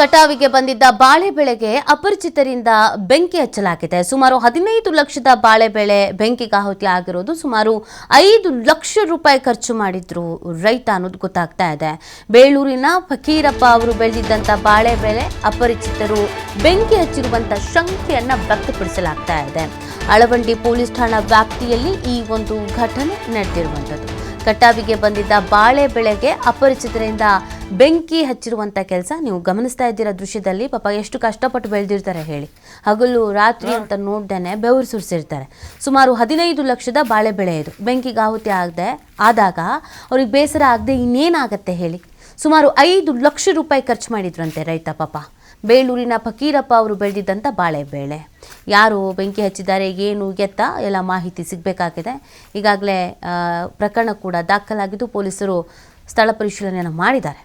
ಕಟಾವಿಗೆ ಬಂದಿದ್ದ ಬಾಳೆ ಬೆಳೆಗೆ ಅಪರಿಚಿತರಿಂದ ಬೆಂಕಿ ಹಚ್ಚಲಾಗಿದೆ. ಸುಮಾರು 15 ಲಕ್ಷದ ಬಾಳೆ ಬೆಳೆ ಬೆಂಕಿಗಾಹುತಿ ಆಗಿರೋದು. ಸುಮಾರು 5 ಲಕ್ಷ ರೂಪಾಯಿ ಖರ್ಚು ಮಾಡಿದ್ರು ರೈತ ಅನ್ನೋದು ಗೊತ್ತಾಗ್ತಾ ಇದೆ. ಬೇಳೂರಿನ ಫಕೀರಪ್ಪ ಅವರು ಬೆಳೆದಿದ್ದಂಥ ಬಾಳೆ ಬೆಳೆ ಅಪರಿಚಿತರು ಬೆಂಕಿ ಹಚ್ಚಿರುವಂಥ ಶಂಕೆಯನ್ನ ವ್ಯಕ್ತಪಡಿಸಲಾಗ್ತಾ ಇದೆ. ಅಳವಂಡಿ ಪೊಲೀಸ್ ಠಾಣಾ ವ್ಯಾಪ್ತಿಯಲ್ಲಿ ಈ ಒಂದು ಘಟನೆ ನಡೆದಿರುವಂಥದ್ದು. ಕಟಾವಿಗೆ ಬಂದಿದ್ದ ಬಾಳೆ ಬೆಳೆಗೆ ಅಪರಿಚಿತರಿಂದ ಬೆಂಕಿ ಹಚ್ಚಿರುವಂಥ ಕೆಲಸ ನೀವು ಗಮನಿಸ್ತಾ ಇದ್ದೀರಾ ದೃಶ್ಯದಲ್ಲಿ. ಪಾಪ ಎಷ್ಟು ಕಷ್ಟಪಟ್ಟು ಬೆಳೆದಿರ್ತಾರೆ ಹೇಳಿ. ಹಗಲು ರಾತ್ರಿ ಅಂತ ನೋಡ್ದೇನೆ ಬೆವರು ಸುರಿಸಿರ್ತಾರೆ. ಸುಮಾರು 15 ಲಕ್ಷದ ಬಾಳೆ ಬೆಳೆ ಇದು. ಬೆಂಕಿಗಾಹುತಿ ಆದಾಗ ಅವ್ರಿಗೆ ಬೇಸರ ಆಗದೆ ಇನ್ನೇನಾಗತ್ತೆ ಹೇಳಿ. ಸುಮಾರು 5 ಲಕ್ಷ ರೂಪಾಯಿ ಖರ್ಚು ಮಾಡಿದ್ರಂತೆ ರೈತ ಪಾಪ. ಬೇಳೂರಿನ ಫಕೀರಪ್ಪ ಅವರು ಬೆಳೆದಿದ್ದಂಥ ಬಾಳೆ ಬೆಳೆ. ಯಾರು ಬೆಂಕಿ ಹಚ್ಚಿದ್ದಾರೆ, ಏನು ಎತ್ತ ಎಲ್ಲ ಮಾಹಿತಿ ಸಿಗಬೇಕಾಗಿದೆ. ಈಗಾಗಲೇ ಪ್ರಕರಣ ಕೂಡ ದಾಖಲಾಗಿದ್ದು ಪೊಲೀಸರು ಸ್ಥಳ ಪರಿಶೀಲನೆಯನ್ನು ಮಾಡಿದ್ದಾರೆ.